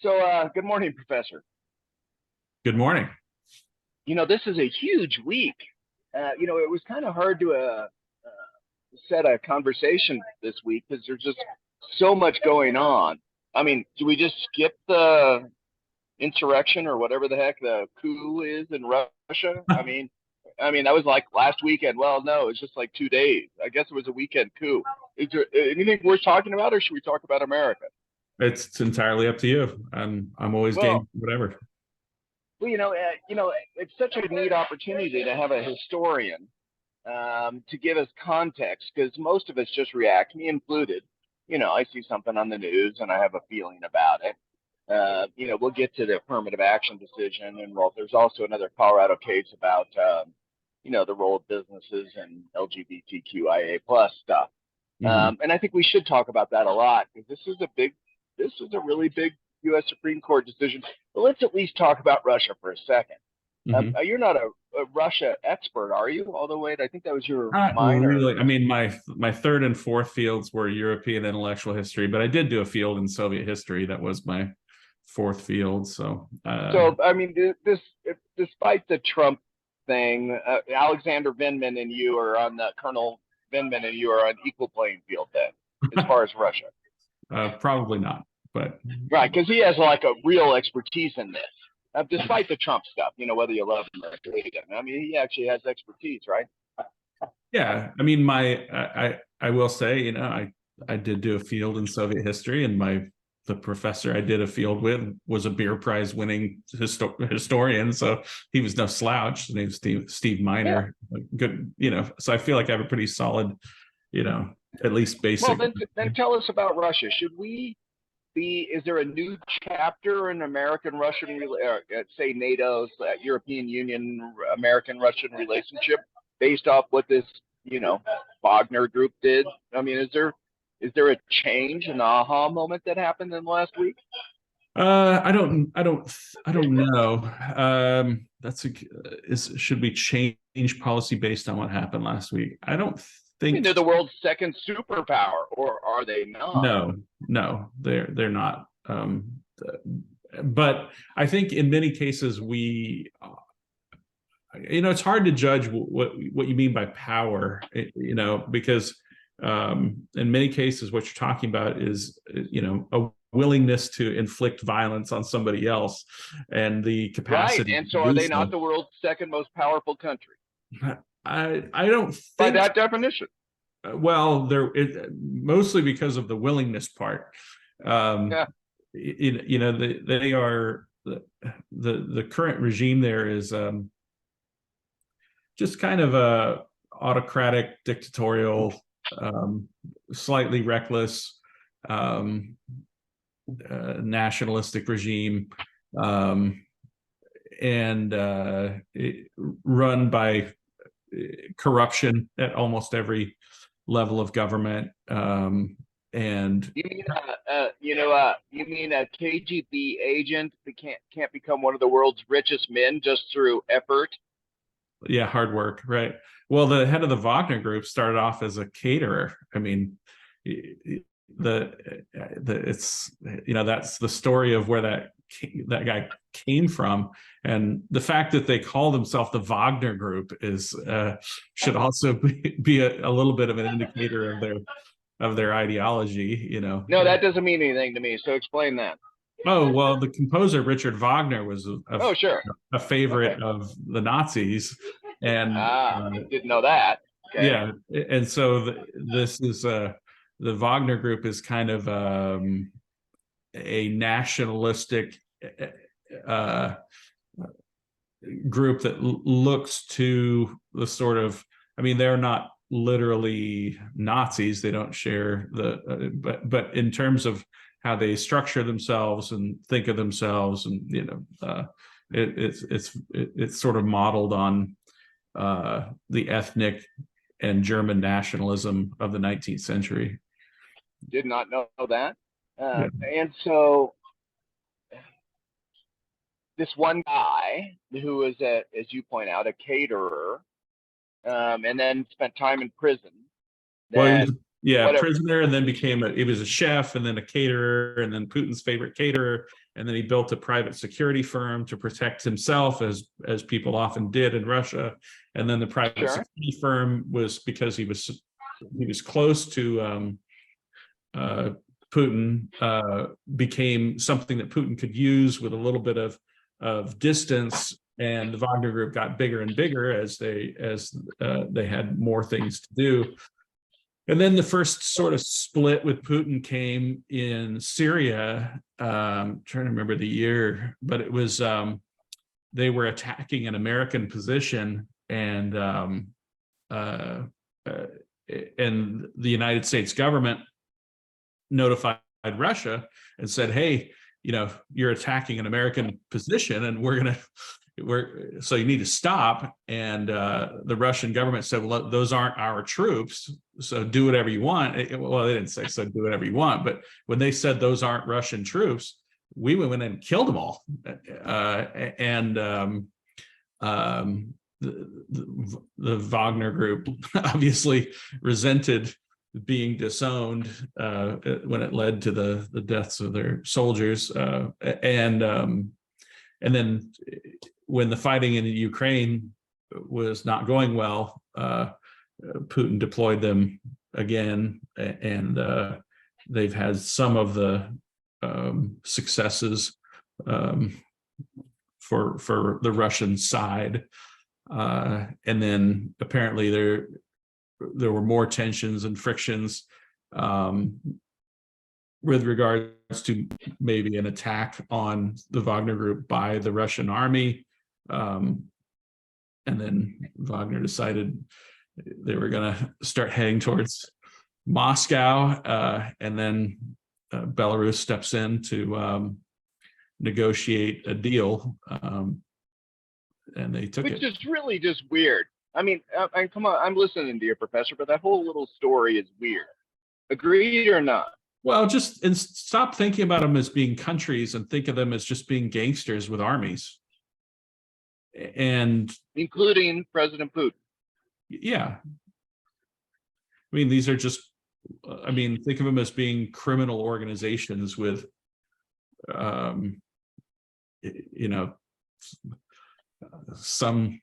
Good morning, Professor. Good morning. This is a huge week. It was kind of hard to set a conversation this week because there's just so much going on. I mean, do we just skip the insurrection or whatever the heck the coup is in Russia? I mean that was like last weekend. Well, no, it's just like 2 days. I guess it was a weekend coup. Is there anything worth talking about, or should we talk about America? It's entirely up to you. I'm always Well, game for whatever. it's such a neat opportunity to have a historian to give us context because most of us just react, me included. I see something on the news and I have a feeling about it. We'll get to the affirmative action decision, and well, there's also another Colorado case about the role of businesses and LGBTQIA plus stuff. Mhm. And I think we should talk about that a lot because this is a really big U.S. Supreme Court decision. But let's at least talk about Russia for a second. Mhm. You're not a Russia expert, are you? Although, wait, I think that was your Not minor. really. I mean, my third and fourth fields were European intellectual history, but I did do a field in Soviet history. That was my fourth field. So, So, I mean, despite the Trump thing, Alexander Vindman and you are on the Colonel Vindman and you are on equal playing field then, as far as Russia. probably not. But Right, because he has like a real expertise in this. Despite the Trump stuff, whether you love him or hate him. I mean, he actually has expertise, right? yeah, I mean, I will say, I did do a field in Soviet history, and the professor I did a field with was a beer prize winning historian, so he was no slouch. His name's Steve Yeah. Miner. Good, so I feel like I have a pretty solid, you know, at least Well, basic. then tell us about Russia. Is there a new chapter in American-Russian, say NATO's European Union, American-Russian relationship based off what this, Wagner group did? I mean, is there a change, an aha moment that happened in the last week? I don't know. Should we change policy based on what happened last week? I don't I mean, think. they're the world's second superpower, or are they not? No, they're not. But I think in many cases it's hard to judge what you mean by power, because in many cases what you're talking about is a willingness to inflict violence on somebody else and the Right. capacity And to so are do they not so. the world's second most powerful country I don't by think. that definition? Well, mostly because of the willingness part. Um, Yeah. they are the current regime there is just kind of a autocratic, dictatorial, slightly reckless, um, nationalistic regime, um, and run by corruption at almost every level of government. And You mean a KGB agent that can't become one of the world's richest men just through effort? yeah, hard work, right? Well, the head of the Wagner Group started off as a caterer. I mean, the it's that's the story of where that guy came from, and the fact that they call themselves the Wagner Group is should also be a little bit of an indicator of their ideology. No, that doesn't mean anything to me. So explain that. Oh, well, the composer Richard Wagner was Oh, sure. a Okay. favorite of the Nazis, and Didn't know that. Okay. yeah, and so this is the Wagner Group is kind of a nationalistic uh, group that looks to the sort of. I mean, they're not literally Nazis; they don't share but in terms of how they structure themselves and think of themselves, and it's sort of modeled on the ethnic and German nationalism of the 19th century. Did not know that. Yeah. And so this one guy who is as you point out, a caterer, and then spent time in prison. Well, he That was, yeah, whatever. prisoner, and then he was a chef, and then a caterer, and then Putin's favorite caterer, and then he built a private security firm to protect himself, as people often did in Russia. And then the private security firm was because he was close to Putin, became something that Putin could use with a little bit of distance. And the Wagner Group got bigger and bigger as they had more things to do. And then the first sort of split with Putin came in Syria. Trying to remember the year, but it was they were attacking an American position, and the United States government notified Russia and said, "Hey, you're attacking an American position, and so you need to stop." And the Russian government said, "Well, those aren't our troops, so do whatever you want." Well, they didn't say so, do whatever you want, but when they said those aren't Russian troops, we went in and killed them all. The Wagner Group obviously resented being disowned when it led to the deaths of their soldiers, and then when the fighting in Ukraine was not going well, Putin deployed them again, and they've had some of the successes for the Russian side, and then apparently there were more tensions and frictions with regards to maybe an attack on the Wagner Group by the Russian army. And then Wagner decided they were going to start heading towards Moscow, and then Belarus steps in to negotiate a deal, and they took it. Which is really just weird. I mean, come on, I'm listening to you, Professor, but that whole little story is weird. Agreed or not? Well, and stop thinking about them as being countries and think of them as just being gangsters with armies. And including President Putin. Yeah. I mean, these are just, think of them as being criminal organizations with, some,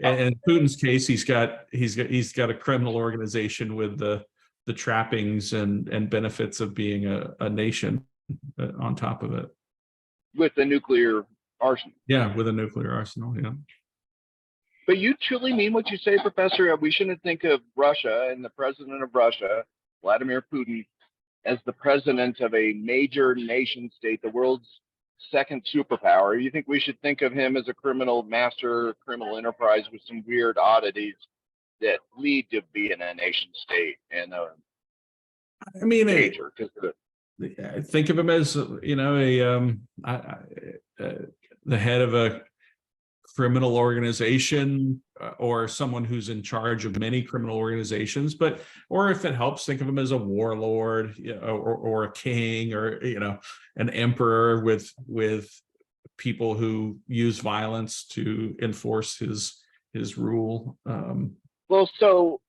in Putin's case, he's got a criminal organization with the trappings and benefits of being a nation on top of it. With the nuclear arsenal. Yeah, with a nuclear arsenal, yeah. But you truly mean what you say, Professor? We shouldn't think of Russia and the president of Russia, Vladimir Putin, as the president of a major nation state, the world's second superpower. You think we should think of him as a criminal criminal enterprise with some weird oddities that lead to being a nation state and major? I think of him as the head of a criminal organization, or someone who's in charge of many criminal organizations, or if it helps, think of him as a warlord, or a king, or an emperor with people who use violence to enforce his rule. Well, so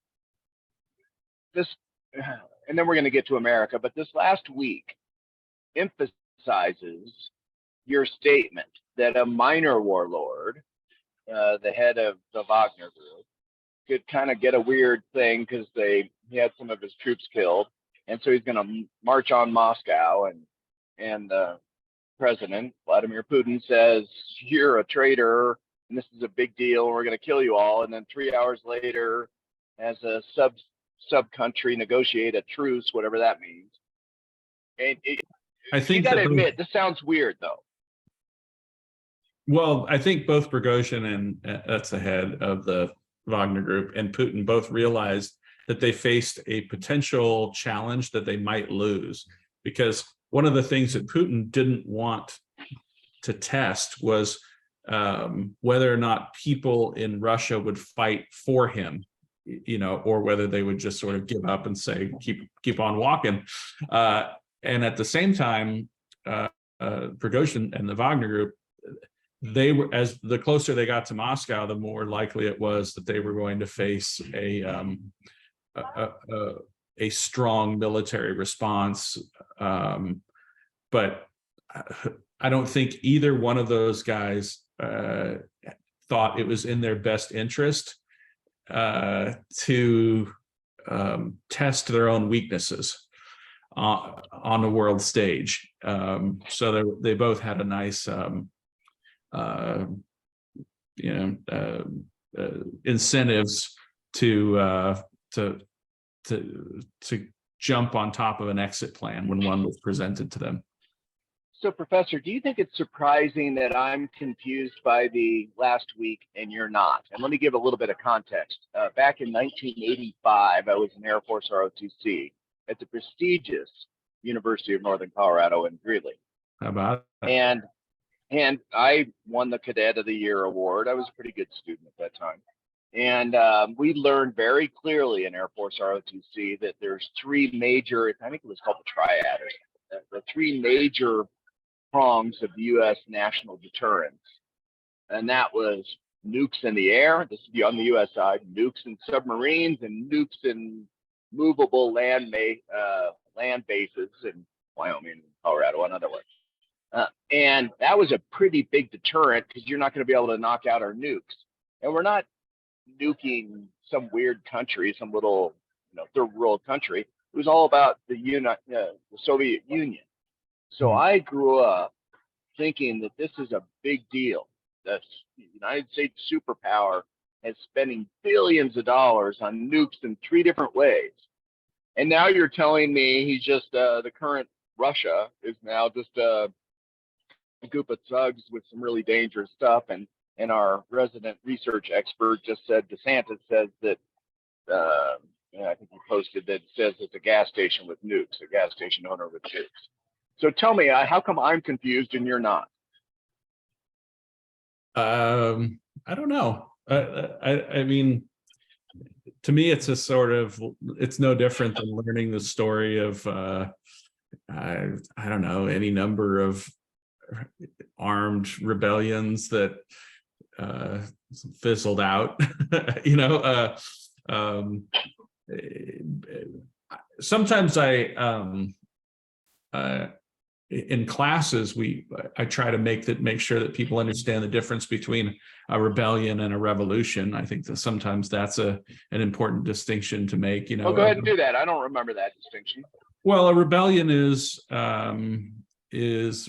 this, and then we're going to get to America, but this last week emphasizes your statement that a minor warlord, the head of the Wagner Group, could kind of get a weird thing because he had some of his troops killed, and so he's going to march on Moscow, and President Vladimir Putin says, "You're a traitor, and this is a big deal, and we're going to kill you all." And then 3 hours later, as a sub country, negotiate a truce, whatever that means. And I think you got to admit, this sounds weird, though. Well, I think both Prigozhin and that's the head of the Wagner Group, and Putin both realized that they faced a potential challenge that they might lose, because one of the things that Putin didn't want to test was whether or not people in Russia would fight for him, or whether they would just sort of give up and say, keep on walking. And at the same time, Prigozhin and the Wagner Group, they were, as the closer they got to Moscow, the more likely it was that they were going to face a strong military response. But I don't think either one of those guys thought it was in their best interest to test their own weaknesses on the world stage. So they both had a nice, incentives to jump on top of an exit plan when one was presented to them. So, Professor, do you think it's surprising that I'm confused by the last week and you're not? And let me give a little bit of context. Back in 1985, I was in Air Force ROTC at the prestigious University of Northern Colorado in Greeley. How about it? And I won the Cadet of the Year award. I was a pretty good student at that time. And we learned very clearly in Air Force ROTC that there's three major, I think it was called the triad, the three major prongs of the U.S. national deterrence. And that was nukes in the air, this would be on the U.S. side, nukes in submarines, and nukes in movable land bases in Wyoming and Colorado and other ones. And that was a pretty big deterrent because you're not going to be able to knock out our nukes. And we're not nuking some weird country, some little third world country. It was all about the Soviet Union. So I grew up thinking that this is a big deal. The United States superpower is spending billions of dollars on nukes in three different ways. And now you're telling me he's just the current Russia is now just a group of thugs with some really dangerous stuff. And our resident research expert just said, DeSantis says that, I think he posted that, says it's a gas station with nukes, a gas station owner with nukes. So tell me, how come I'm confused and you're not? I don't know. I mean, to me, it's a sort of, it's no different than learning the story of, I don't know, any number of armed rebellions that fizzled out. Sometimes in classes, I try to make sure that people understand the difference between a rebellion and a revolution. I think that sometimes that's an important distinction to make. Well, go ahead and do that. I don't remember that distinction. Well, a rebellion is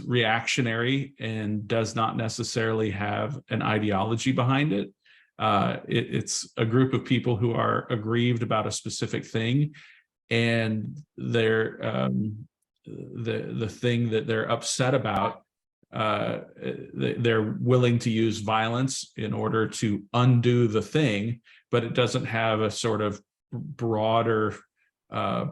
reactionary and does not necessarily have an ideology behind it. It's a group of people who are aggrieved about a specific thing, and they're the thing that they're upset about, they're willing to use violence in order to undo the thing, but it doesn't have a sort of broader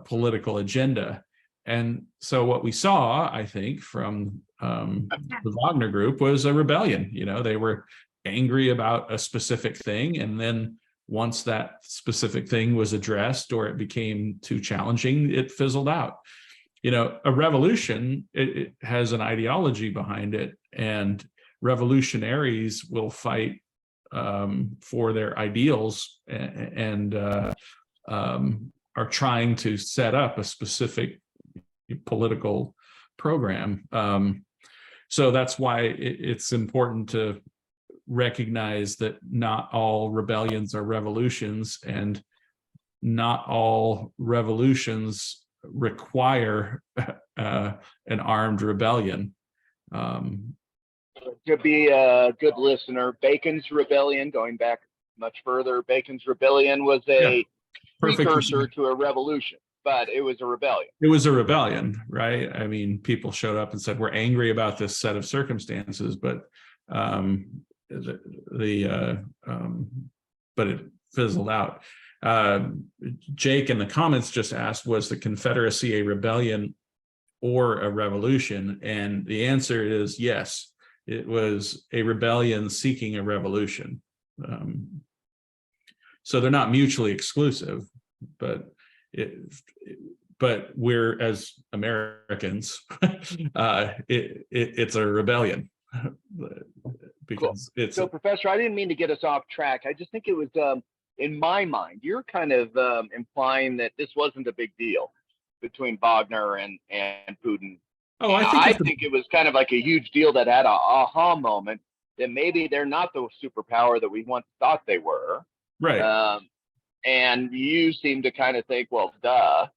political agenda. And so what we saw, I think, from the Wagner Group was a rebellion. They were angry about a specific thing, and then once that specific thing was addressed or it became too challenging, it fizzled out. A revolution, it has an ideology behind it, and revolutionaries will fight for their ideals and are trying to set up a specific political program. So that's why it's important to recognize that not all rebellions are revolutions, and not all revolutions require an armed rebellion. To be a good listener, Bacon's Rebellion, going back much further, Bacon's Rebellion was a precursor to a revolution, but it was a rebellion. It was a rebellion, right? I mean, people showed up and said, we're angry about this set of circumstances, but but it fizzled out. Jake in the comments just asked, was the Confederacy a rebellion or a revolution? And the answer is yes, it was a rebellion seeking a revolution. So they're not mutually exclusive, but we're, as Americans, it's a rebellion. Because So Professor, I didn't mean to get us off track. I just think it was in my mind, you're kind of implying that this wasn't a big deal between Wagner and Putin, Oh, I think I it's think it was kind of like a huge deal that had a aha moment that maybe they're not the superpower that we once thought they were. right. Um, and you seem to kind of think, well, duh.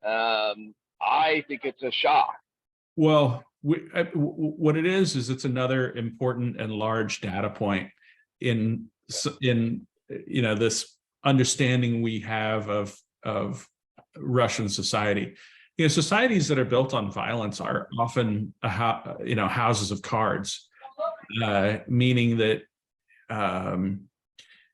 I think it's a shock. Well, what it is it's another important and large data point in this understanding we have of Russian society. Societies that are built on violence are often houses of cards, meaning that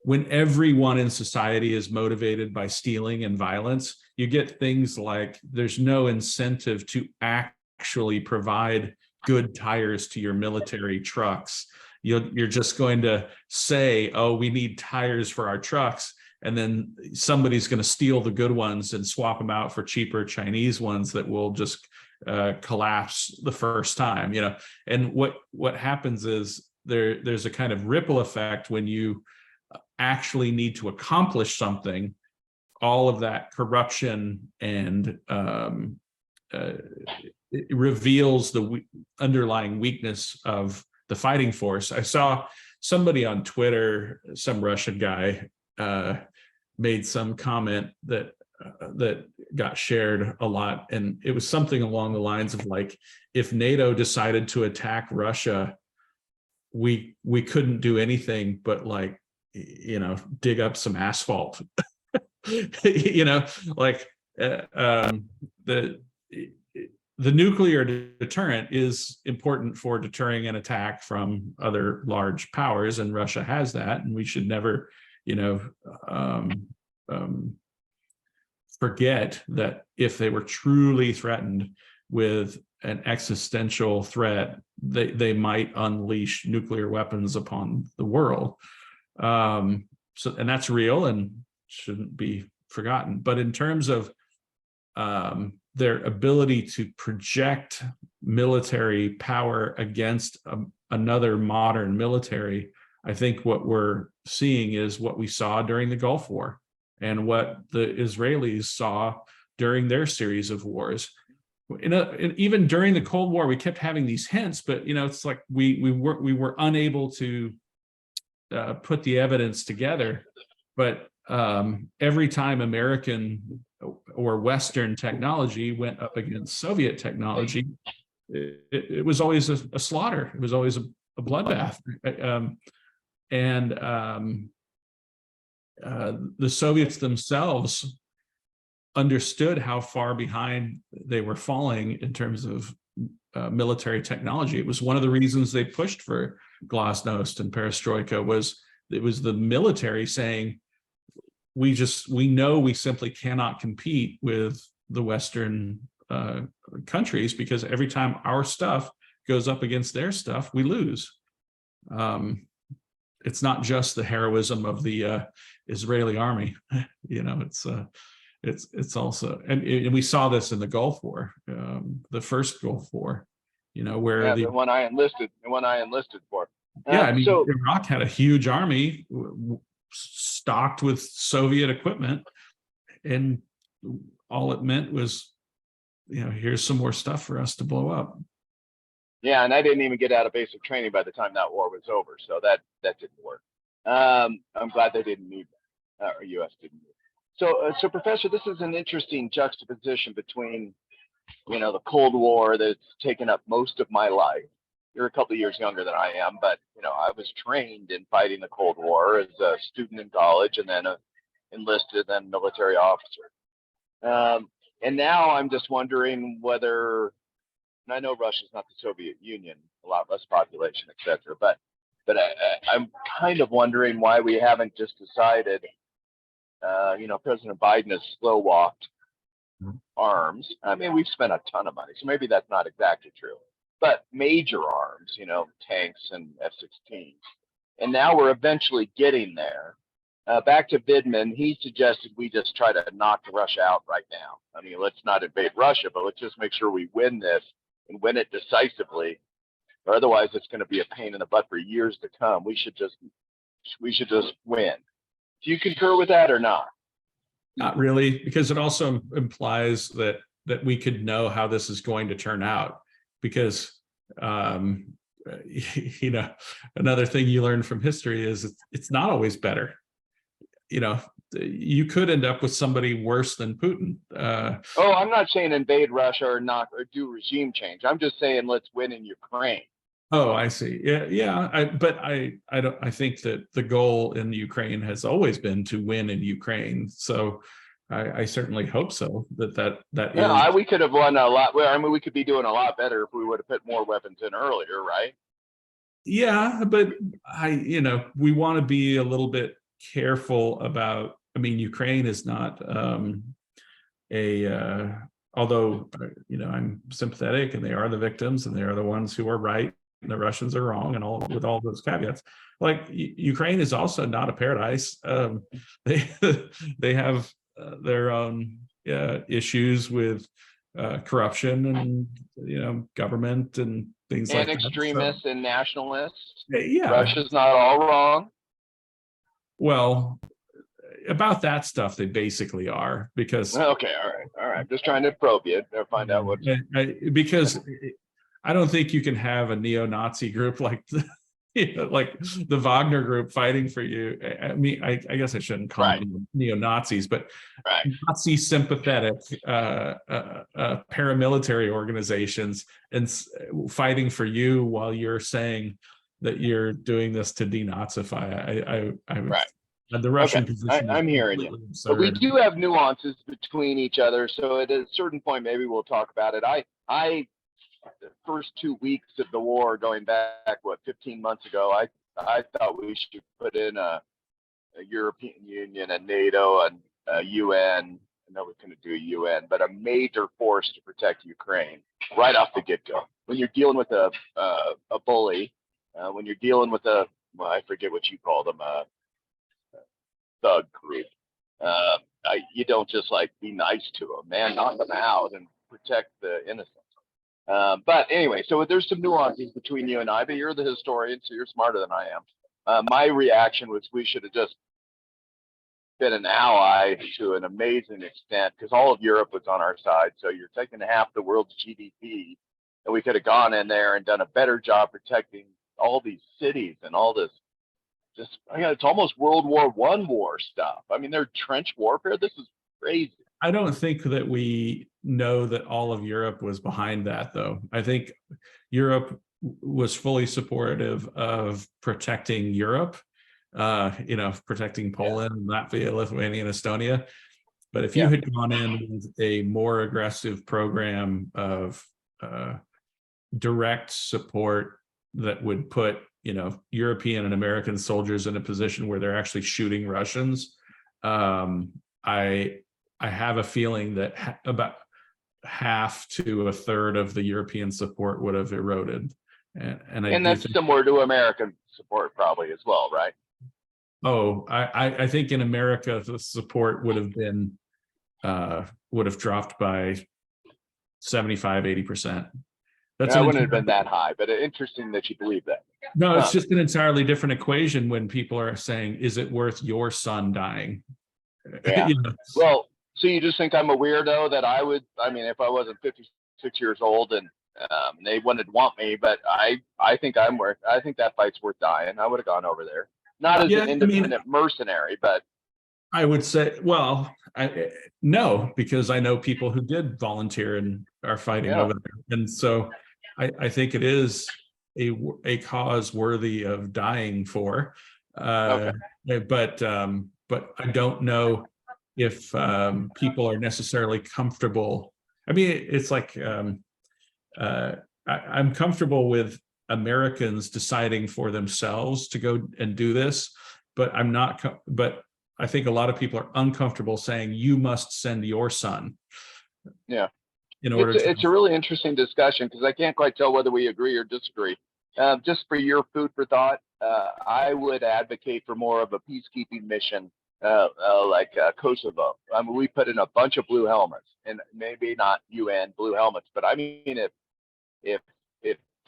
when everyone in society is motivated by stealing and violence, you get things like there's no incentive to actually provide good tires to your military trucks. You're just going to say, oh, we need tires for our trucks. And then somebody's going to steal the good ones and swap them out for cheaper Chinese ones that will just collapse the first time, And what happens is there's a kind of ripple effect when you actually need to accomplish something. All of that corruption and it reveals the underlying weakness of the fighting force. I saw somebody on Twitter, some Russian guy, made some comment that got shared a lot, and it was something along the lines of like, if NATO decided to attack Russia, we couldn't do anything but like dig up some asphalt. Like the nuclear deterrent is important for deterring an attack from other large powers, and Russia has that, and we should never forget that if they were truly threatened with an existential threat, they might unleash nuclear weapons upon the world. And that's real and shouldn't be forgotten. But in terms of their ability to project military power against another modern military, I think what we're seeing is what we saw during the Gulf War and what the Israelis saw during their series of wars. Even during the Cold War, we kept having these hints, but it's like we were unable to put the evidence together. But every time American or Western technology went up against Soviet technology, it was always a slaughter. It was always a bloodbath. The Soviets themselves understood how far behind they were falling in terms of military technology. It was one of the reasons they pushed for glasnost and perestroika. It was the military saying, we know we simply cannot compete with the Western countries, because every time our stuff goes up against their stuff, we lose. It's not just the heroism of the Israeli army, it's also, and we saw this in the Gulf War, the first Gulf War, where the one I enlisted for. I mean, Iraq had a huge army stocked with Soviet equipment, and all it meant was, here's some more stuff for us to blow up. Yeah, and I didn't even get out of basic training by the time that war was over, so that didn't work. I'm glad they didn't need that, or U.S. didn't need that. So Professor, this is an interesting juxtaposition between, the Cold War that's taken up most of my life. You're a couple of years younger than I am, but I was trained in fighting the Cold War as a student in college, and then enlisted, then military officer. And now I'm just wondering whether, and I know Russia's not the Soviet Union, a lot less population, etc. But I'm kind of wondering why we haven't just decided. President Biden has slow walked arms. I mean, we've spent a ton of money, so maybe that's not exactly true. But major arms, tanks and F-16s. And now we're eventually getting there. Back to Vindman, he suggested we just try to knock Russia out right now. I mean, let's not invade Russia, but let's just make sure we win this and win it decisively, or otherwise it's going to be a pain in the butt for years to come. We should just win. Do you concur with that or not? Not really, because it also implies that we could know how this is going to turn out. because you know, another thing you learn from history is it's not always better. You know, you could end up with somebody worse than Putin. Oh, I'm not saying invade Russia or not or do regime change. I'm just saying let's win in Ukraine. Oh, I see. Yeah, yeah. I don't. I think that the goal in Ukraine has always been to win in Ukraine. So, I certainly hope so. That Yeah, is. we could have won a lot. Well, I mean, we could be doing a lot better if we would have put more weapons in earlier, right? Yeah, but we want to be a little bit careful about. I mean, Ukraine is not a. Although I'm sympathetic, and they are the victims, and they are the ones who are right, and the Russians are wrong, and all with all those caveats. Like Ukraine is also not a paradise. They they have their own issues with corruption and government and things And like that. So extremists and nationalists. yeah, Russia's not all wrong. well, about that stuff they basically are because Okay, all right. Just trying to probe you or find out what's. because I don't think you can have a neo-Nazi group like like the Wagner group fighting for you. I mean, I guess I shouldn't call Right. them neo-Nazis, but Right. Nazi sympathetic paramilitary organizations and fighting for you while you're saying that you're doing this to denazify. Right. The Russian Okay, position is I'm hearing you. completely But we absurd. do have nuances between each other, so at a certain point, maybe we'll talk about it. The first 2 weeks of the war, going back 15 months ago, I thought we should put in a European Union, a NATO, and a UN. I know we're going to do a UN, but a major force to protect Ukraine right off the get-go. When you're dealing with a bully, when you're dealing with I forget what you call them, thug group. You don't just like be nice to them, man. Knock them out and protect the innocent. But anyway, so there's some nuances between you and I. But you're the historian, so you're smarter than I am. My reaction was we should have just been an ally to an amazing extent because all of Europe was on our side. So you're taking half the world's GDP, and we could have gone in there and done a better job protecting all these cities and all this it's almost World War war stuff. I mean, they're trench warfare. This is crazy. I don't think that we know that all of Europe was behind that, though. I think Europe was fully supportive of protecting Europe, protecting Poland, Latvia, Lithuania, and Estonia. But if you had gone in with a more aggressive program of direct support that would put European and American soldiers in a position where they're actually shooting Russians, I have a feeling that about half to a third of the European support would have eroded, and that's similar to American support probably as well, right? Oh, I think in America the support would have dropped by 75-80%. That wouldn't have been that high, but interesting that you believe that. No, it's just an entirely different equation when people are saying, is it worth your son dying? Yeah. Well, so you just think I'm a weirdo that if I wasn't 56 years old and they wouldn't want me, but I think I think that fight's worth dying. I would have gone over there. Not as an independent mercenary, but I would say, well, no, because I know people who did volunteer and are fighting over there. And so I think it is a cause worthy of dying for. But I don't know if people are necessarily comfortable. I mean, it's like I'm comfortable with Americans deciding for themselves to go and do this, but I'm not. But I think a lot of people are uncomfortable saying you must send your son. Yeah. It's a really interesting discussion because I can't quite tell whether we agree or disagree. Just for your food for thought, I would advocate for more of a peacekeeping mission like Kosovo. I mean, we put in a bunch of blue helmets, and maybe not UN blue helmets, but I mean, if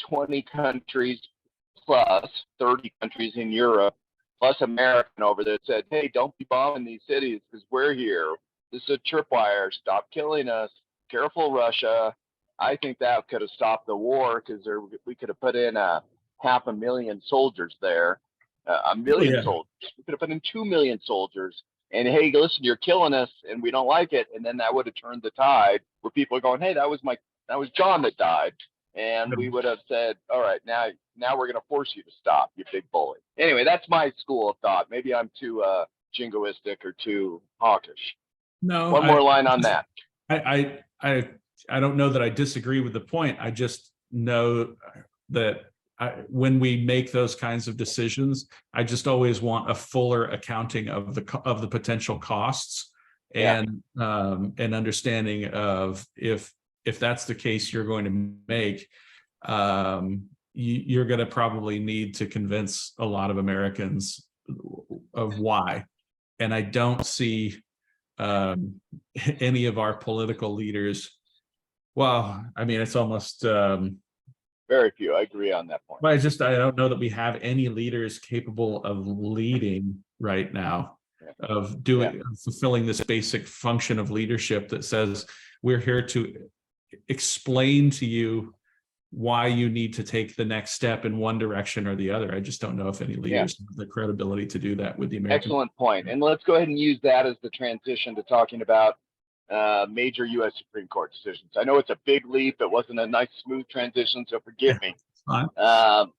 20 countries plus 30 countries in Europe plus American over there said, hey, don't be bombing these cities because we're here. This is a tripwire. Stop killing us. Careful, Russia. I think that could have stopped the war, because we could have put in 500,000 soldiers there, a million yeah. soldiers. We could have put in 2 million soldiers. And hey, listen, you're killing us, and we don't like it. And then that would have turned the tide, where people are going, hey, that was John that died. And we would have said, all right, now we're going to force you to stop, you big bully. Anyway, that's my school of thought. Maybe I'm too jingoistic or too hawkish. No, One more line on that. I don't know that I disagree with the point. I just know that when we make those kinds of decisions, I just always want a fuller accounting of the potential costs, and an understanding of if that's the case you're going to make, you're going to probably need to convince a lot of Americans of why. And I don't see any of our political leaders. Well, I mean, it's almost very few. I agree on that point. but I don't know that we have any leaders capable of leading right now, of fulfilling this basic function of leadership that says we're here to explain to you why you need to take the next step in one direction or the other. I just don't know if any leaders have the credibility to do that with the American. Excellent point. And let's go ahead and use that as the transition to talking about major U.S. Supreme Court decisions. I know it's a big leap. It wasn't a nice, smooth transition, so forgive me. But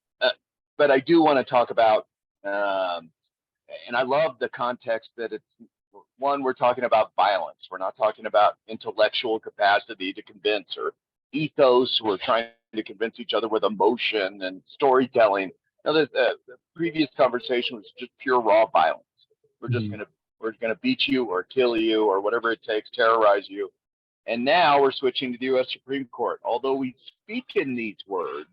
I do want to talk about, and I love the context that it's, one, we're talking about violence. We're not talking about intellectual capacity to convince, or ethos. We're trying to convince each other with emotion and storytelling. Now, the previous conversation was just pure raw violence. We're just we're gonna beat you or kill you or whatever it takes, terrorize you. And now we're switching to the U.S. Supreme Court. Although we speak in these words,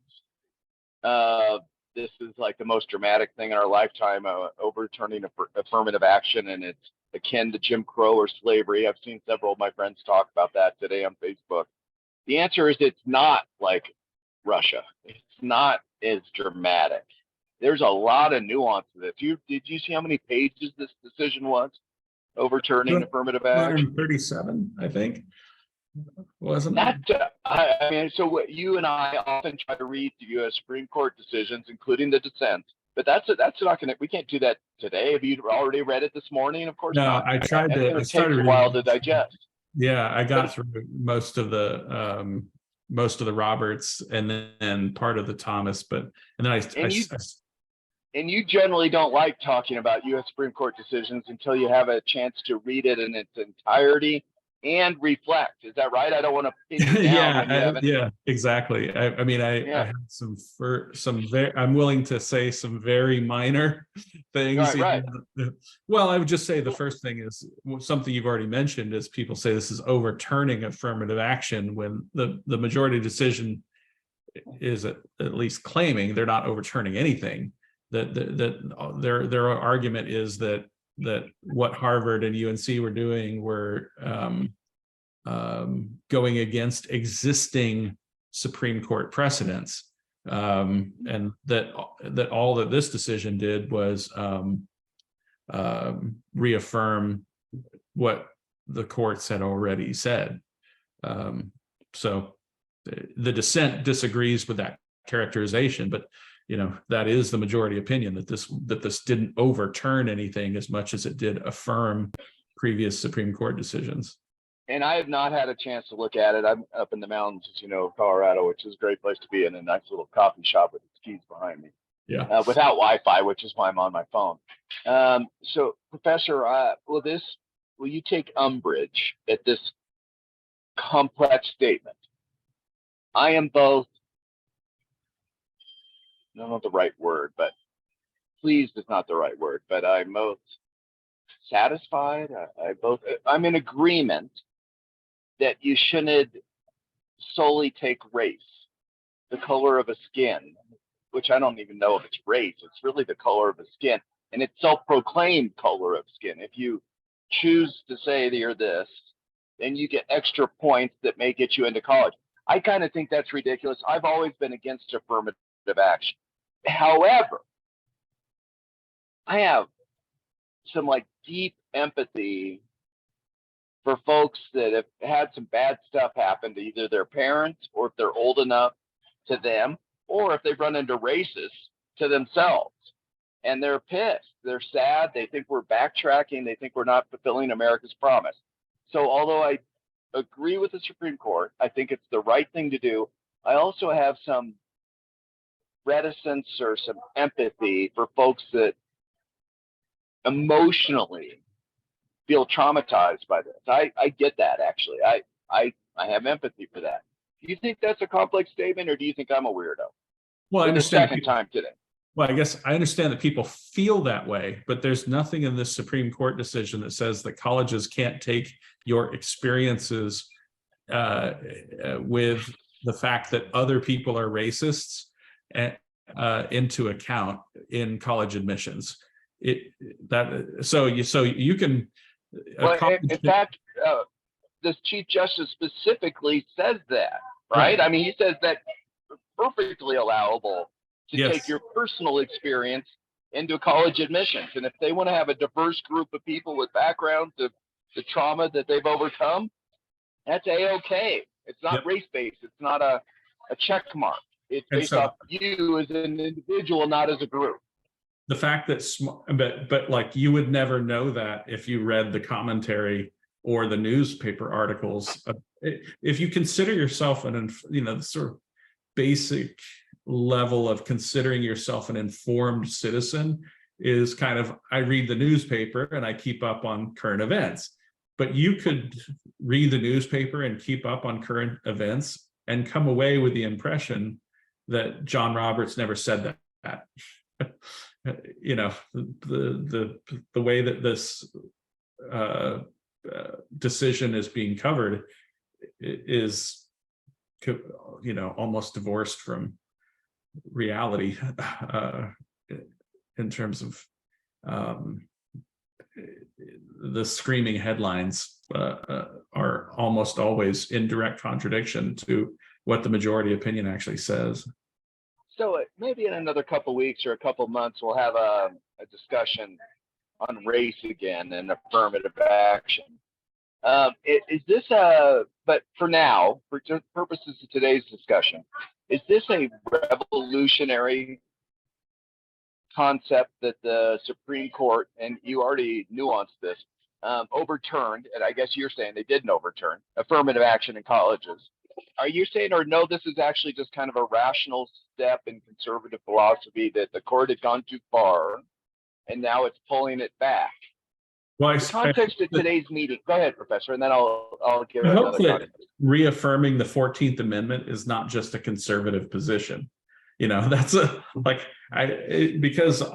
this is like the most dramatic thing in our lifetime, overturning affirmative action, and it's akin to Jim Crow or slavery. I've seen several of my friends talk about that today on Facebook. The answer is it's not like Russia. It's not as dramatic. There's a lot of nuance to this. Did you see how many pages this decision was? Overturning affirmative action? 37, I think. Wasn't it? I mean, so what you and I often try to read the U.S. Supreme Court decisions, including the dissents, but that's not going to. We can't do that today. Have you already read it this morning? Of course not. I tried to. It takes a while to digest. Yeah, I got through most of the Roberts and then part of the Thomas, and you generally don't like talking about U.S. Supreme Court decisions until you have a chance to read it in its entirety and reflect. Is that right? I don't want to pin you down. Yeah, exactly. I mean, I had I'm willing to say some very minor things. Right. Well, I would just say the first thing is something you've already mentioned, is people say this is overturning affirmative action when the majority decision is at least claiming they're not overturning anything. That their argument is that what Harvard and UNC were doing were going against existing Supreme Court precedents, and that all that this decision did was reaffirm what the courts had already said. So the dissent disagrees with that characterization, but that is the majority opinion, that this didn't overturn anything as much as it did affirm previous Supreme Court decisions. And I have not had a chance to look at it. I'm up in the mountains, as you know, Colorado, which is a great place to be, in a nice little coffee shop with the skis behind me. Yeah. Without Wi-Fi, which is why I'm on my phone. So, Professor, will you take umbrage at this complex statement? I am both, I don't know the right word, but pleased is not the right word, but I'm both satisfied. I'm in agreement that you shouldn't solely take race, the color of a skin, which I don't even know if it's race. It's really the color of a skin, and it's self-proclaimed color of skin. If you choose to say that you're this, then you get extra points that may get you into college. I kind of think that's ridiculous. I've always been against affirmative action. However, I have some deep empathy for folks that have had some bad stuff happen to either their parents, or if they're old enough, to them, or if they've run into racists, to themselves. And they're pissed. They're sad. They think we're backtracking. They think we're not fulfilling America's promise. So although I agree with the Supreme Court, I think it's the right thing to do, I also have some reticence or some empathy for folks that emotionally feel traumatized by this. I get that, actually. I have empathy for that. Do you think that's a complex statement, or do you think I'm a weirdo? Well, I For the understand. second time today. Well, I guess I understand that people feel that way, but there's nothing in this Supreme Court decision that says that colleges can't take your experiences with the fact that other people are racists into account in college admissions. So you can. Well, in fact, this Chief Justice specifically says that, right? I mean, he says that perfectly allowable to take your personal experience into college admissions. And if they want to have a diverse group of people with backgrounds of the trauma that they've overcome, that's A-okay. It's not race-based. It's not a check mark. It's based off you as an individual, not as a group. The fact that, but like, you would never know that if you read the commentary or the newspaper articles. If you consider yourself the sort of basic level of considering yourself an informed citizen is kind of, I read the newspaper and I keep up on current events. But you could read the newspaper and keep up on current events and come away with the impression that John Roberts never said that. The way that this decision is being covered is, almost divorced from reality in terms of the screaming headlines are almost always in direct contradiction to what the majority opinion actually says. So maybe in another couple of weeks or a couple of months, we'll have a discussion on race again and affirmative action. Is this but for now, for purposes of today's discussion, is this a revolutionary concept that the Supreme Court, and you already nuanced this, overturned, and I guess you're saying they didn't overturn affirmative action in colleges? Are you saying, or no, this is actually just kind of a rational step in conservative philosophy that the court had gone too far and now it's pulling it back? Well, the context of today's meeting. Go ahead, Professor, and then I'll give I another hope that context. Reaffirming the 14th Amendment is not just a conservative position. That's because and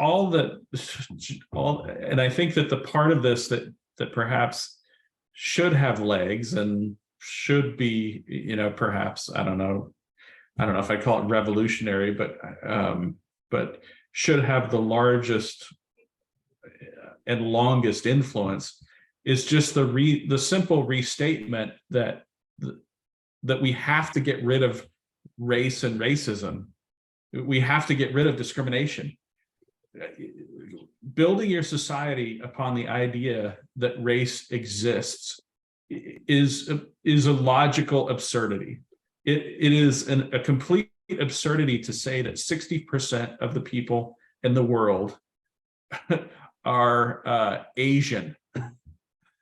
I think that the part of this that perhaps should have legs and should be, perhaps, I don't know if I call it revolutionary, but should have the largest and longest influence, is just the simple restatement that we have to get rid of race and racism. We have to get rid of discrimination. Building your society upon the idea that race exists is a logical absurdity. It is a complete absurdity to say that 60% of the people in the world are Asian,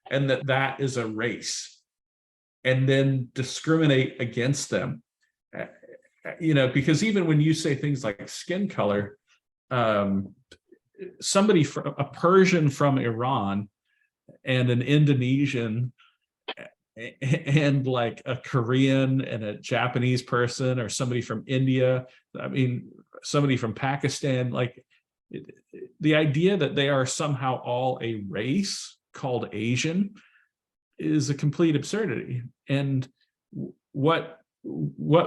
and that is a race, and then discriminate against them. Because even when you say things like skin color, somebody from a Persian from Iran and an Indonesian and like a Korean and a Japanese person, or somebody from India, somebody from Pakistan, the idea that they are somehow all a race called Asian is a complete absurdity. And what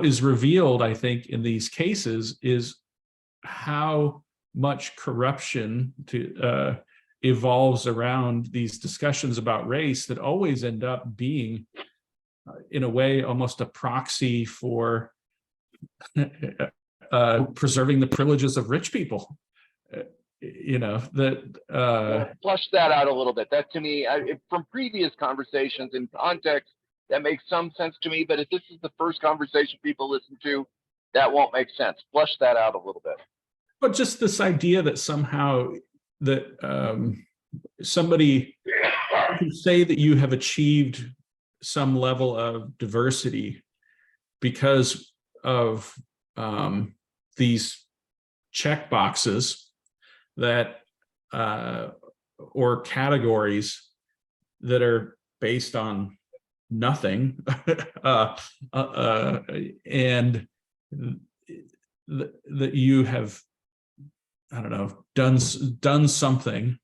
is revealed, I think, in these cases is how much corruption evolves around these discussions about race that always end up being, in a way, almost a proxy for preserving the privileges of rich people. Flush that out a little bit. That to me, from previous conversations in context, that makes some sense to me. But if this is the first conversation people listen to, that won't make sense. Flush that out a little bit. But just this idea that somehow that somebody can say that you have achieved some level of diversity because of these check boxes that or categories that are based on nothing, and that you have, I don't know, done something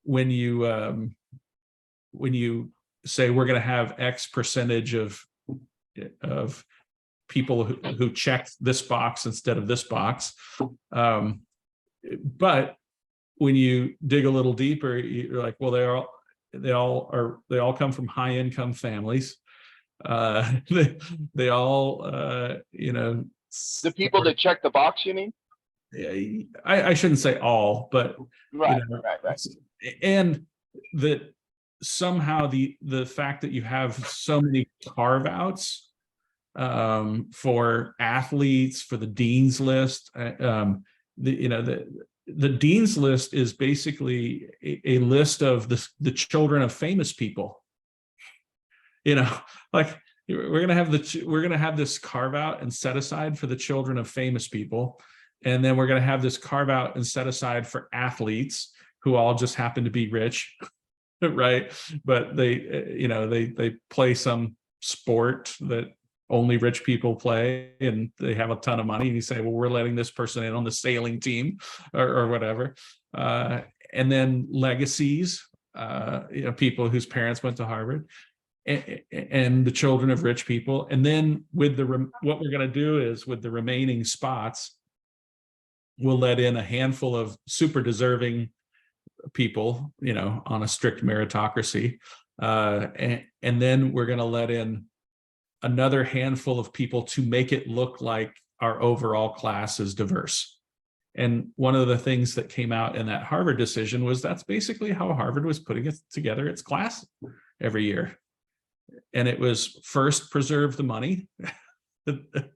when you say we're going to have X percentage of people who checked this box instead of this box, but when you dig a little deeper, you're like, well, they all come from high income families. They all the people that check the box, you mean? I shouldn't say all, but right. And that somehow the fact that you have so many carve outs for athletes, for the dean's list, the dean's list is basically a list of the children of famous people. Like we're gonna have this carve out and set aside for the children of famous people, and then we're gonna have this carve out and set aside for athletes who all just happen to be rich, right? But they play some sport that only rich people play, and they have a ton of money, and you say, well, we're letting this person in on the sailing team or whatever. And then legacies, people whose parents went to Harvard, and the children of rich people. And then with what we're going to do is with the remaining spots, we'll let in a handful of super deserving people, on a strict meritocracy. And then we're going to let in another handful of people to make it look like our overall class is diverse. And one of the things that came out in that Harvard decision was that's basically how Harvard was putting together its class every year. And it was first preserve the money,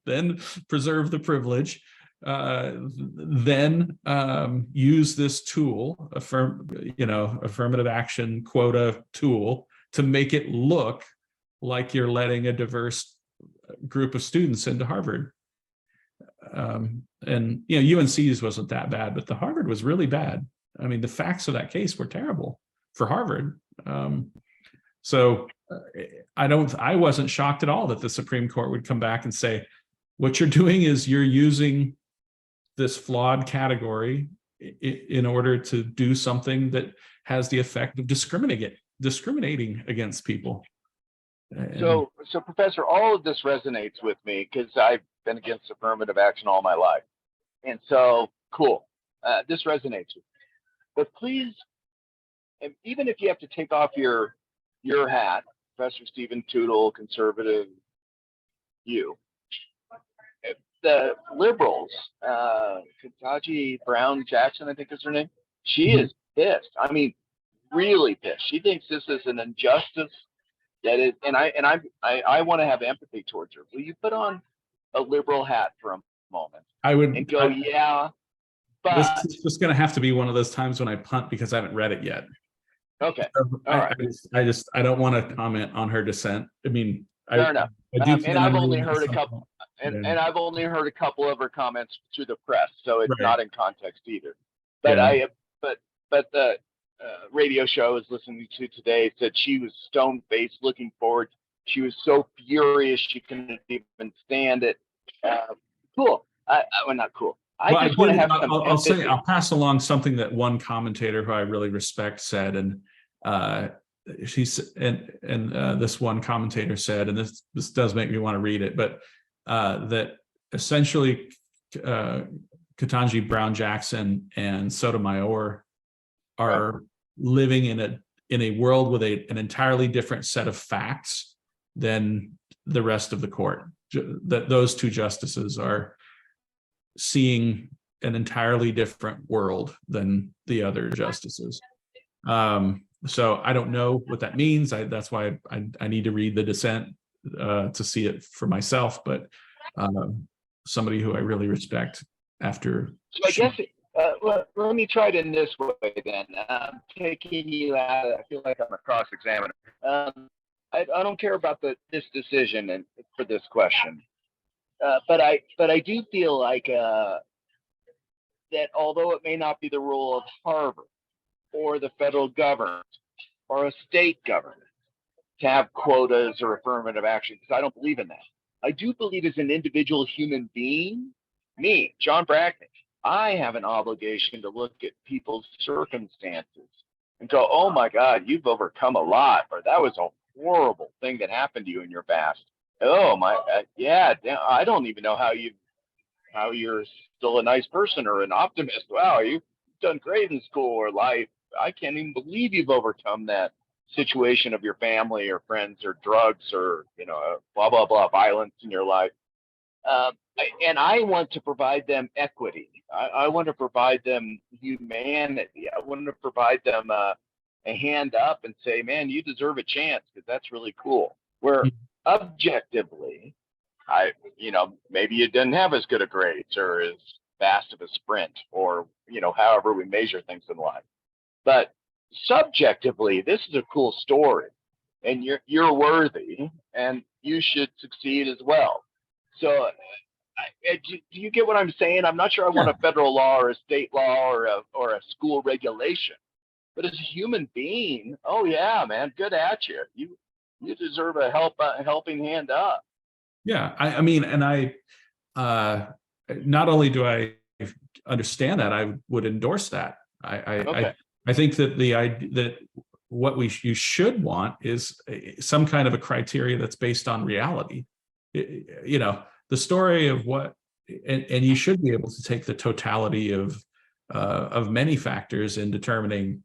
then preserve the privilege, then use this tool, affirmative action quota tool, to make it look like you're letting a diverse group of students into Harvard. And UNC's wasn't that bad, but the Harvard was really bad. I mean, the facts of that case were terrible for Harvard. So I wasn't shocked at all that the Supreme Court would come back and say, what you're doing is you're using this flawed category in order to do something that has the effect of discriminating against people. So Professor, all of this resonates with me because I've been against affirmative action all my life. And so, cool. This resonates with me. But please, even if you have to take off your hat, Professor Stephen Tootle, conservative, the liberals, Ketanji Brown Jackson, I think is her name, she is pissed. I mean, really pissed. She thinks this is an injustice. And I want to have empathy towards her. Will you put on a liberal hat for a moment? I would, and go, yeah. But this is just going to have to be one of those times when I punt because I haven't read it yet. Okay. I don't want to comment on her dissent. I mean, fair enough. And I've only heard a couple. Yeah. And I've only heard a couple of her comments through the press, so it's not in context either. But yeah. But the radio show I was listening to today said she was stone-faced, looking forward. She was so furious she couldn't even stand it. Cool. Well, not cool. I just want to have some. I'll pass along something that one commentator who I really respect said, and this one commentator said, and this does make me want to read it, but that essentially Ketanji Brown Jackson and Sotomayor are living in a world with an entirely different set of facts than the rest of the court. That those two justices are seeing an entirely different world than the other justices. So I don't know what that means. That's why I need to read the dissent to see it for myself. But somebody who I really respect after. So I guess let me try it in this way then. Taking you out, I feel like I'm a cross-examiner. I don't care about this decision and for this question, but I do feel like that although it may not be the role of Harvard or the federal government or a state government to have quotas or affirmative action, because I don't believe in that. I do believe as an individual human being, me, John Brackney, I have an obligation to look at people's circumstances and go, oh my God, you've overcome a lot, or that was a horrible thing that happened to you in your past. Oh my, yeah, I don't even know how you're still a nice person or an optimist. Wow, you've done great in school or life. I can't even believe you've overcome that situation of your family or friends or drugs or, blah, blah, blah, violence in your life. And I want to provide them equity. I want to provide them humanity. I want to provide them a hand up and say, man, you deserve a chance because that's really cool. Where objectively, maybe you didn't have as good a grades or as fast of a sprint or, however we measure things in life. But subjectively, this is a cool story and you're worthy and you should succeed as well. So do you get what I'm saying? I'm not sure I want a federal law or a state law or a school regulation, but as a human being, oh yeah, man, good at you. You deserve a helping hand up. Yeah, I mean, and I not only do I understand that, I would endorse that. I think that that what you should want is some kind of a criteria that's based on reality. The story of what, and you should be able to take the totality of many factors in determining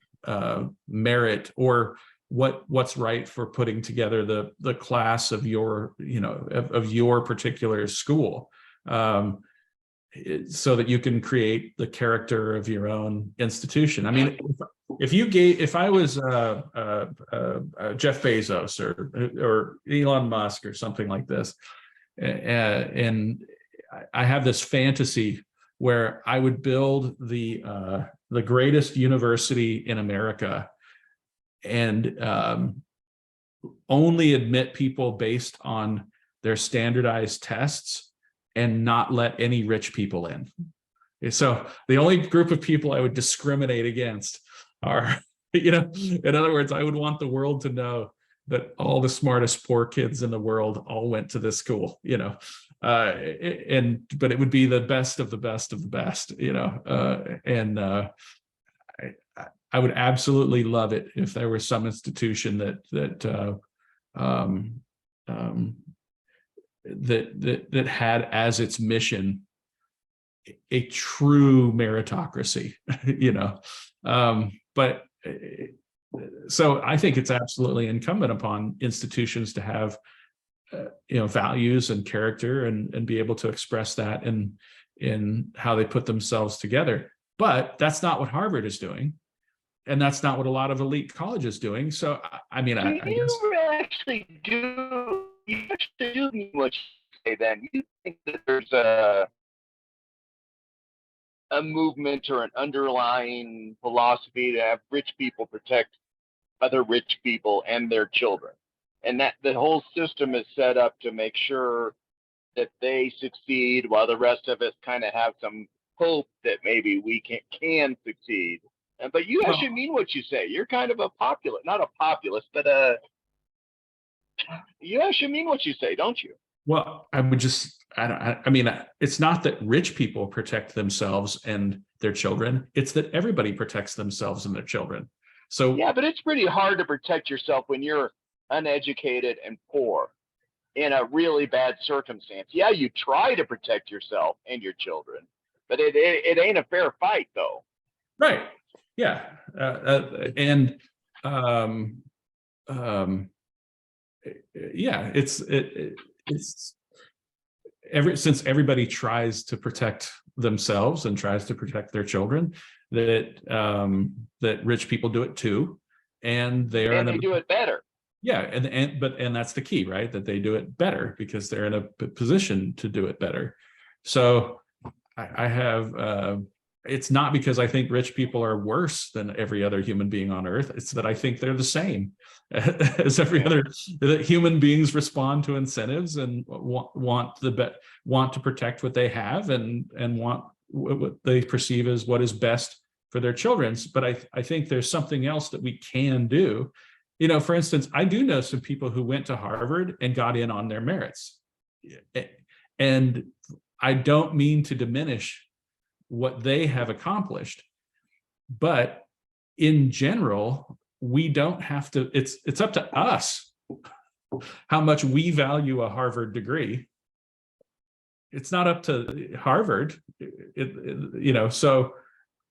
merit or what's right for putting together the class of your of your particular school, so that you can create the character of your own institution. I mean, if I was Jeff Bezos or Elon Musk or something like this, and I have this fantasy where I would build the greatest university in America and only admit people based on their standardized tests and not let any rich people in. So the only group of people I would discriminate against are, in other words, I would want the world to know that all the smartest poor kids in the world all went to this school, but it would be the best of the best of the best, and I would absolutely love it if there was some institution that had as its mission a true meritocracy, but so I think it's absolutely incumbent upon institutions to have values and character and be able to express that in how they put themselves together. But that's not what Harvard is doing, and that's not what a lot of elite colleges doing. So I mean, I guess you actually do mean what you say. Then you think that there's a movement or an underlying philosophy to have rich people protect other rich people and their children, and that the whole system is set up to make sure that they succeed while the rest of us kind of have some hope that maybe we can succeed. But you actually mean what you say. You're kind of not a populist, but you actually mean what you say, don't you? Well, I mean, it's not that rich people protect themselves and their children. It's that everybody protects themselves and their children. So yeah, but it's pretty hard to protect yourself when you're uneducated and poor in a really bad circumstance. Yeah, you try to protect yourself and your children, but it ain't a fair fight, though. Right. Yeah. Yeah, it's since everybody tries to protect themselves and tries to protect their children, that rich people do it too, and they do it better. Yeah, and that's the key, right? That they do it better because they're in a position to do it better. So I have. It's not because I think rich people are worse than every other human being on earth. It's that I think they're the same as every other. That human beings respond to incentives and want to protect what they have and want what they perceive as what is best for their children. But I think there's something else that we can do. For instance, I do know some people who went to Harvard and got in on their merits. And I don't mean to diminish what they have accomplished, but in general, we don't have to, it's up to us how much we value a Harvard degree. It's not up to Harvard, so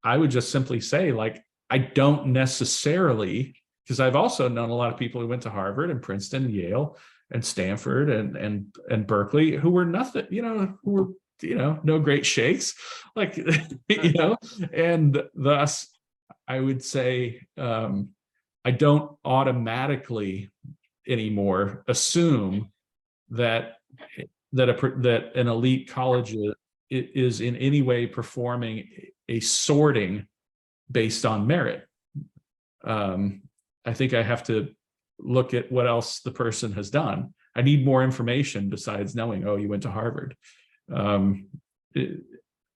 I would just simply say, like, I don't necessarily, because I've also known a lot of people who went to Harvard and Princeton, and Yale and Stanford and Berkeley who were nothing, who were, no great shakes, like, and thus I would say I don't automatically anymore assume that an elite college is in any way performing a sorting based on merit. I think I have to look at what else the person has done. I need more information besides knowing, oh, you went to Harvard.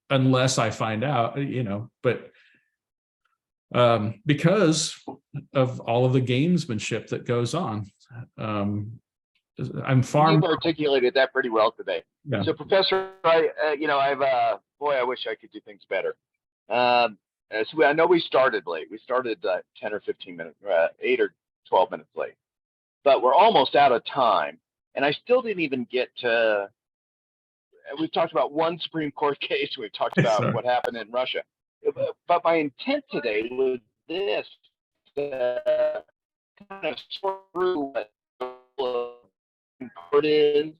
Unless I find out, but because of all of the gamesmanship that goes on, I'm far. You've articulated that pretty well today. Yeah. So, Professor, I wish I could do things better. So I know we started late. We started 10 or 15 minutes, 8 or 12 minutes late, but we're almost out of time. And I still didn't even get to, we've talked about one Supreme Court case. We've talked about what happened in Russia. But my intent today was this, kind of sort through what the role of court is,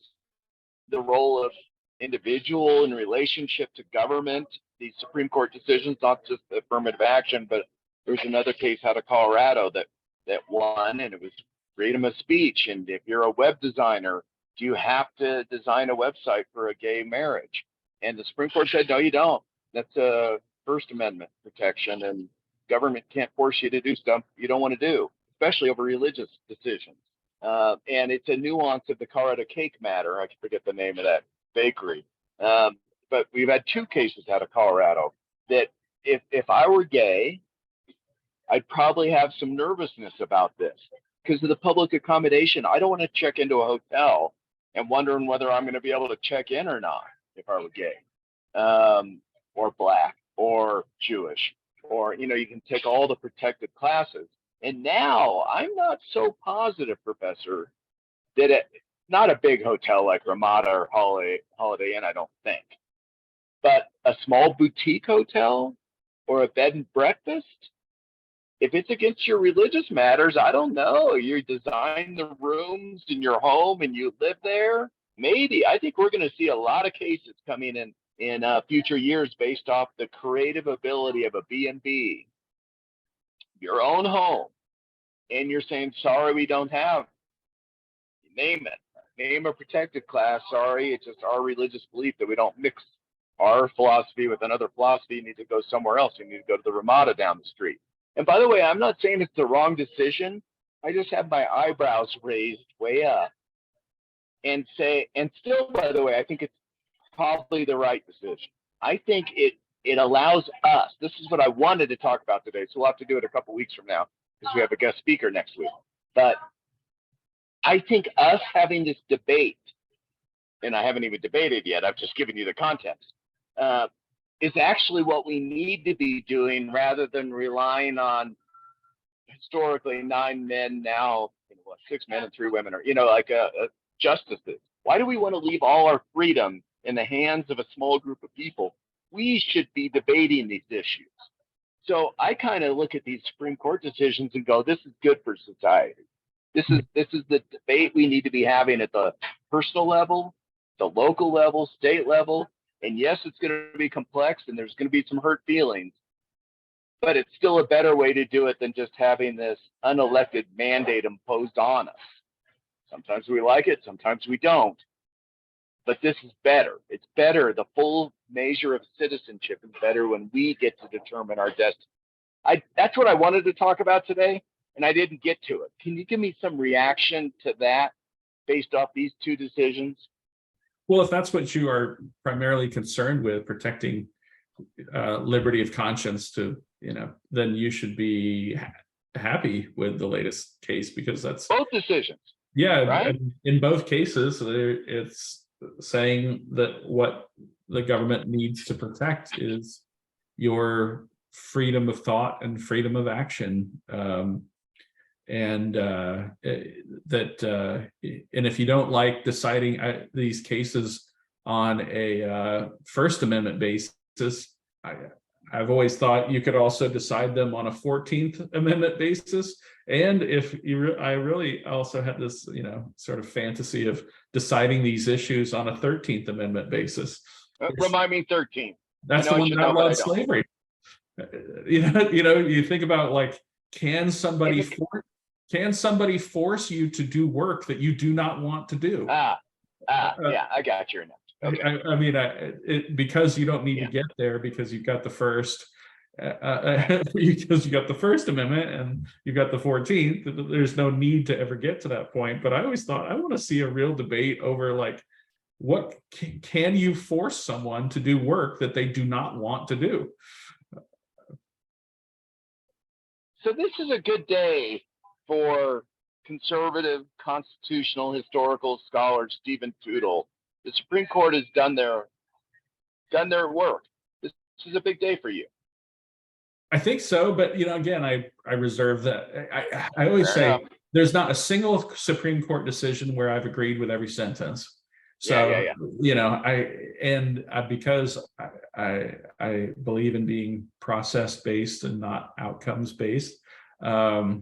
the role of individual in relationship to government, these Supreme Court decisions, not just affirmative action, but there's another case out of Colorado that won, and it was freedom of speech. And if you're a web designer, do you have to design a website for a gay marriage? And the Supreme Court said, no, you don't. That's a First Amendment protection, and government can't force you to do stuff you don't want to do, especially over religious decisions. And it's a nuance of the Colorado cake matter. I forget the name of that bakery. But we've had two cases out of Colorado that if I were gay, I'd probably have some nervousness about this because of the public accommodation. I don't want to check into a hotel and wondering whether I'm going to be able to check in or not if I were gay, or black or Jewish, or, you can take all the protected classes. And now I'm not so positive, Professor, that not a big hotel like Ramada or Holiday Inn, I don't think, but a small boutique hotel or a bed and breakfast, if it's against your religious matters, I don't know. You design the rooms in your home and you live there. Maybe. I think we're going to see a lot of cases coming in future years based off the creative ability of a B&B, your own home, and you're saying, sorry, we don't have, name it. Name a protected class. Sorry, it's just our religious belief that we don't mix our philosophy with another philosophy. You need to go somewhere else. You need to go to the Ramada down the street. And by the way, I'm not saying it's the wrong decision. I just have my eyebrows raised way up and still, by the way, I think it's probably the right decision. I think it allows us, this is what I wanted to talk about today, so we'll have to do it a couple weeks from now because we have a guest speaker next week. But I think us having this debate, and I haven't even debated yet, I've just given you the context, is actually what we need to be doing rather than relying on historically 9 men, now 6 men and 3 women, or justices. Why do we want to leave all our freedom in the hands of a small group of people? We should be debating these issues. So I kind of look at these Supreme Court decisions and go, this is good for society. This is the debate we need to be having at the personal level, the local level, state level, And yes, it's going to be complex and there's going to be some hurt feelings, but it's still a better way to do it than just having this unelected mandate imposed on us. Sometimes we like it, sometimes we don't. But this is better. It's better. The full measure of citizenship is better when we get to determine our destiny. That's what I wanted to talk about today, and I didn't get to it. Can you give me some reaction to that based off these two decisions? Well, if that's what you are primarily concerned with, protecting liberty of conscience, then you should be happy with the latest case, because that's both decisions. Yeah, right? In both cases, it's saying that what the government needs to protect is your freedom of thought and freedom of action. And if you don't like deciding these cases on a First Amendment basis, I've always thought you could also decide them on a 14th Amendment basis. And I really also had this, sort of fantasy of deciding these issues on a 13th Amendment basis. Remind me 13. That's the one that outlawed slavery. You think about, like, can somebody force you to do work that you do not want to do? Yeah, I got you. Okay. Because you don't need to get there, because you've got the first, because you got the First Amendment and you've got the 14th. There's no need to ever get to that point. But I always thought I want to see a real debate over, like, what can you force someone to do work that they do not want to do? So this is a good day for conservative constitutional historical scholar Stephen Tootle. The Supreme Court has done their work. This is a big day for you. I think so, but again, I reserve that. I always say there's not a single Supreme Court decision where I've agreed with every sentence. So because I believe in being process based and not outcomes based, I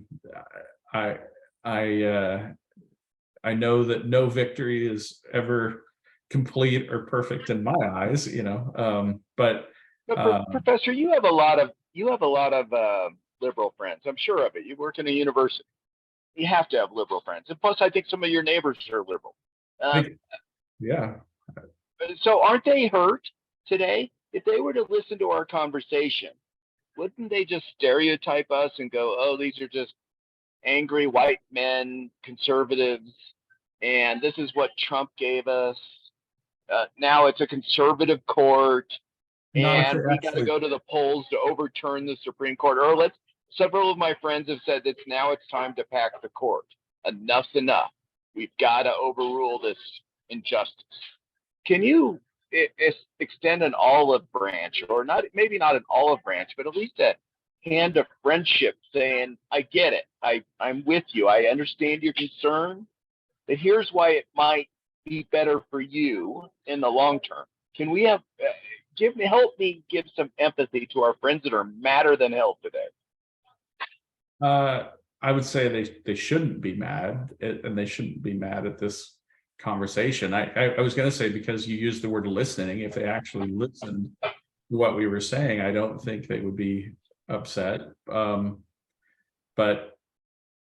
know that no victory is ever complete or perfect in my eyes, but Professor, you have a lot of liberal friends. I'm sure of it. You work in a university. You have to have liberal friends, and plus, I think some of your neighbors are liberal. Yeah. So, aren't they hurt today? If they were to listen to our conversation, wouldn't they just stereotype us and go, "Oh, these are just angry white men, conservatives, and this is what Trump gave us. Now it's a conservative court, and we got to go to the polls to overturn the Supreme Court." Or several of my friends have said that now it's time to pack the court. Enough's enough. We've got to overrule this injustice. Can you extend an olive branch, or maybe not an olive branch, but at least a hand of friendship, saying, I get it. I'm with you. I understand your concern, but here's why it might be better for you in the long term. Can we help me give some empathy to our friends that are madder than hell today? I would say they shouldn't be mad, and they shouldn't be mad at this conversation. I was going to say, because you used the word listening, if they actually listened to what we were saying, I don't think they would be upset. But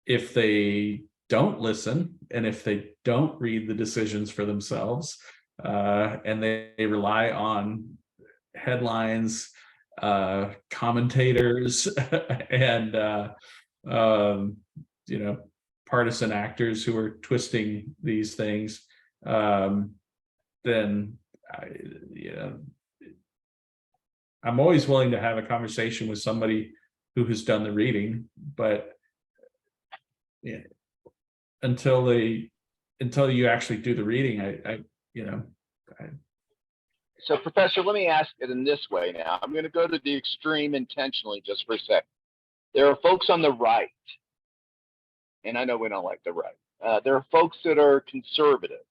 if they don't listen, and if they don't read the decisions for themselves, and they rely on headlines, commentators, and partisan actors who are twisting these things, then I'm always willing to have a conversation with somebody who has done the reading, but until you actually do the reading, So, Professor, let me ask it in this way now. I'm going to go to the extreme intentionally just for a second. There are folks on the right, and I know we don't like the right. There are folks that are conservative,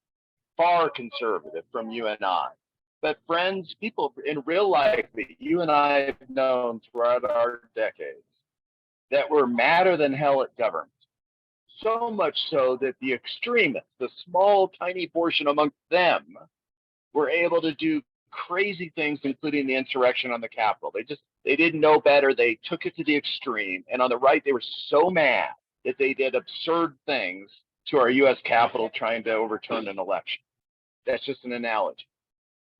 far conservative from you and I. But friends, people in real life that you and I have known throughout our decades that were madder than hell at government. So much so that the extremists, the small, tiny portion amongst them, were able to do crazy things, including the insurrection on the Capitol. They didn't know better. They took it to the extreme. And on the right, they were so mad that they did absurd things to our U.S. Capitol trying to overturn an election. That's just an analogy.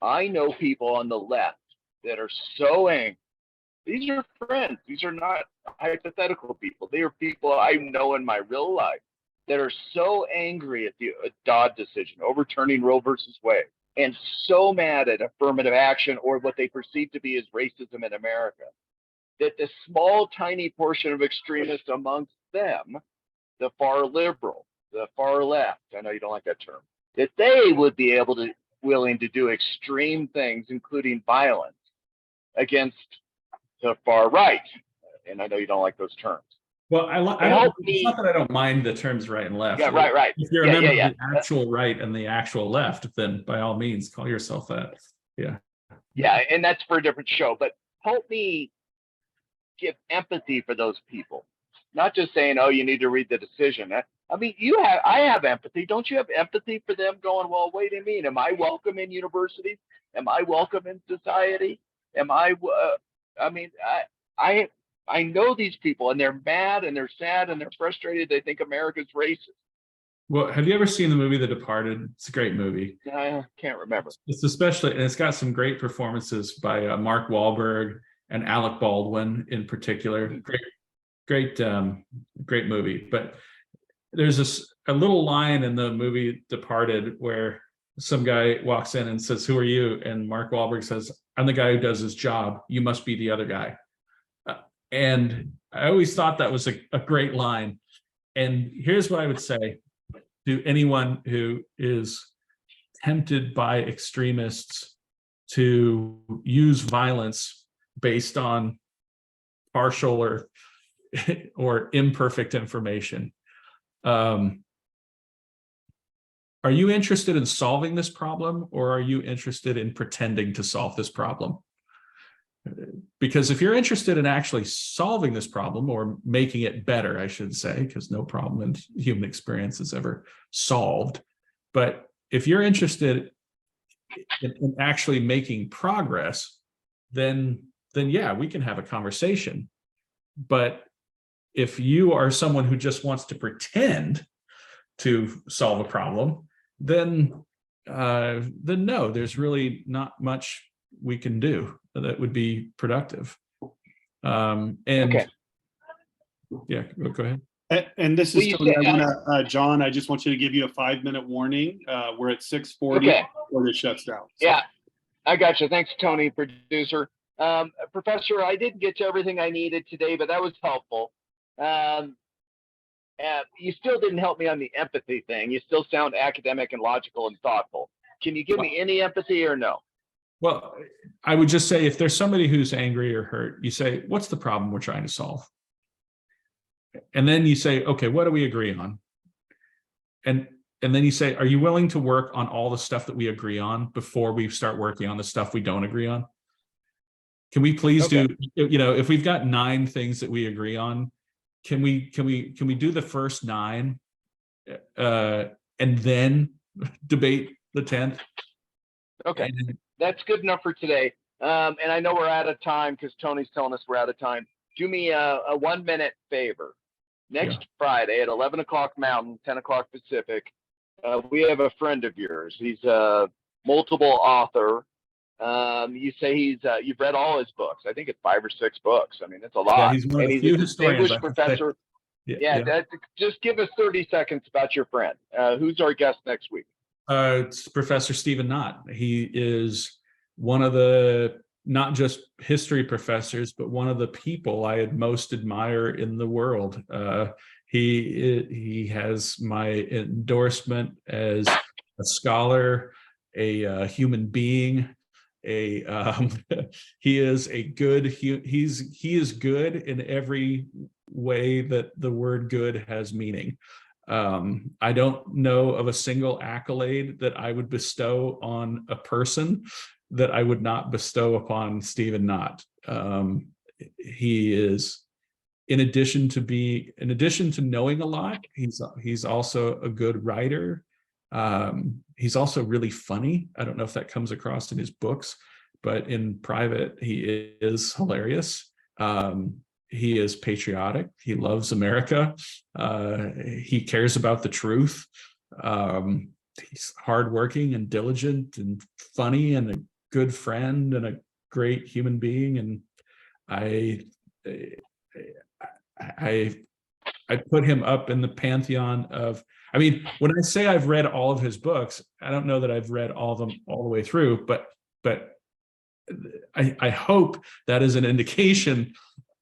I know people on the left that are so angry. These are friends. These are not hypothetical people. They are people I know in my real life that are so angry at the Dodd decision, overturning Roe versus Wade, and so mad at affirmative action or what they perceive to be as racism in America, that the small, tiny portion of extremists amongst them, the far liberal, the far left, I know you don't like that term, that they would be willing to do extreme things, including violence, against the far right. And I know you don't like those terms. Well, I don't. It's not that I don't mind the terms right and left. Yeah, right. If you're a member of the actual right and the actual left, then by all means, call yourself that. Yeah. Yeah, and that's for a different show. But help me give empathy for those people, not just saying, "Oh, you need to read the decision." I mean, I have empathy. Don't you have empathy for them? Going, well, wait a minute. Am I welcome in universities? Am I welcome in society? Am I? I know these people, and they're mad, and they're sad, and they're frustrated. They think America's racist. Well, have you ever seen the movie The Departed? It's a great movie. I can't remember. It's especially, and it's got some great performances by Mark Wahlberg and Alec Baldwin in particular. Great movie. But there's a little line in the movie Departed where some guy walks in and says, "Who are you?" And Mark Wahlberg says, "I'm the guy who does his job. You must be the other guy." And I always thought that was a great line. And here's what I would say to anyone who is tempted by extremists to use violence based on partial or imperfect information. Are you interested in solving this problem, or are you interested in pretending to solve this problem? Because if you're interested in actually solving this problem, or making it better, I should say, because no problem in human experience is ever solved. But if you're interested in actually making progress, then yeah, we can have a conversation. But if you are someone who just wants to pretend to solve a problem, then no, there's really not much we can do that would be productive. Okay. Yeah, go ahead. And this is Tony. John, I just want you to give you a 5-minute warning. We're at 6:40 before it shuts down. So. Yeah, I got you. Thanks, Tony, producer. Professor, I didn't get to everything I needed today, but that was helpful. You still didn't help me on the empathy thing. You still sound academic and logical and thoughtful. Can you give me any empathy or no? Well, I would just say, if there's somebody who's angry or hurt, you say, what's the problem we're trying to solve? And then you say, okay, what do we agree on? And then you say, are you willing to work on all the stuff that we agree on before we start working on the stuff we don't agree on? Can we please do, if we've got 9 things that we agree on, can we do the first 9 and then debate the 10th? Okay. That's good enough for today. And I know we're out of time because Tony's telling us we're out of time. Do me a 1-minute favor. Next Friday at 11 o'clock Mountain, 10 o'clock Pacific, we have a friend of yours. He's a multiple author. You say you've read all his books. I think it's 5 or 6 books. I mean, it's a lot. Yeah, he's one of the few historians. Distinguished professor. Just give us 30 seconds about your friend. Who's our guest next week? It's Professor Stephen Knott. He is one of the, not just history professors, but one of the people I most admire in the world. He has my endorsement as a scholar, a human being. He is good in every way that the word good has meaning. I don't know of a single accolade that I would bestow on a person that I would not bestow upon Stephen Knott. He is, in addition to knowing a lot, he's also a good writer. He's also really funny. I don't know if that comes across in his books, but in private, he is hilarious. He is patriotic. He loves America. He cares about the truth. He's hardworking and diligent and funny and a good friend and a great human being. And I put him up in the pantheon of, I mean, when I say I've read all of his books, I don't know that I've read all of them all the way through, but I hope that is an indication,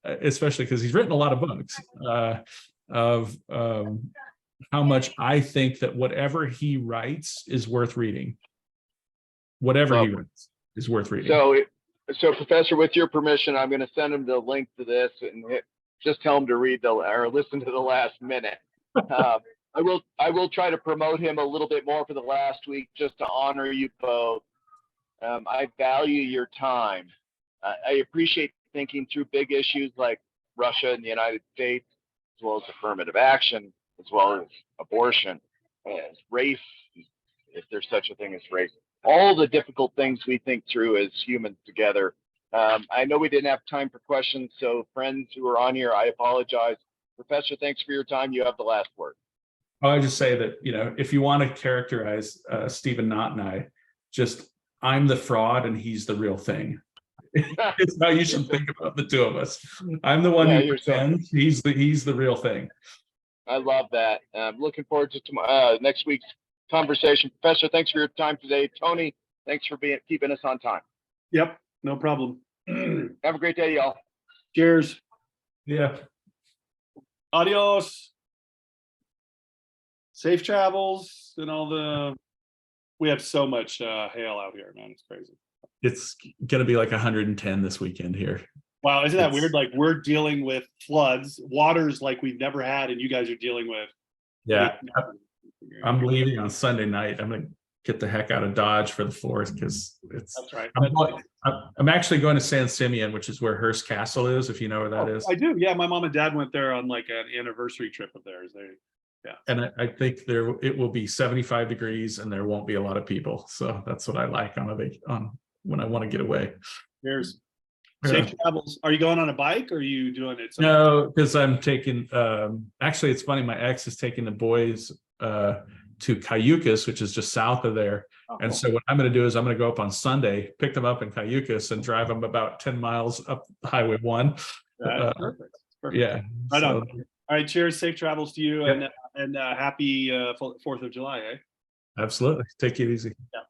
especially because he's written a lot of books, of how much I think that whatever he writes is worth reading. Whatever he writes is worth reading. So Professor, with your permission, I'm going to send him the link to this and just tell him to read or listen to the last minute. I will try to promote him a little bit more for the last week, just to honor you both. I value your time. I appreciate thinking through big issues like Russia and the United States, as well as affirmative action, as well as abortion, as race, if there's such a thing as race. All the difficult things we think through as humans together. I know we didn't have time for questions, so friends who are on here, I apologize. Professor, thanks for your time. You have the last word. I'll just say that, if you want to characterize Stephen Knott and I, I'm the fraud and he's the real thing. It's how you should think about the two of us. I'm the one who pretends, he's the real thing. I love that. I'm looking forward to next week's conversation. Professor, thanks for your time today. Tony, thanks for keeping us on time. Yep, no problem. Have a great day, y'all. Cheers. Yeah. Adios. Safe travels and we have so much hail out here, man. It's crazy. It's going to be like 110 this weekend here. Wow, isn't that weird? Like, we're dealing with floods, waters like we've never had, and you guys are dealing with. Yeah. I'm leaving on Sunday night. I'm going to get the heck out of Dodge for the 4th because it's. That's right. I'm actually going to San Simeon, which is where Hearst Castle is, if you know where that is. I do. Yeah, my mom and dad went there on like an anniversary trip of theirs. Yeah. And I think it will be 75 degrees and there won't be a lot of people. So that's what I like on when I want to get away. There's safe travels. Are you going on a bike or are you doing it? No, because I'm taking, actually it's funny, my ex is taking the boys to Cayucas, which is just south of there. And so what I'm going to do is I'm going to go up on Sunday, pick them up in Cayucas and drive them about 10 miles up Highway 1. Perfect. Yeah. Right on. All right, cheers. Safe travels to you and happy 4th of July, eh? Absolutely. Take it easy. Yeah.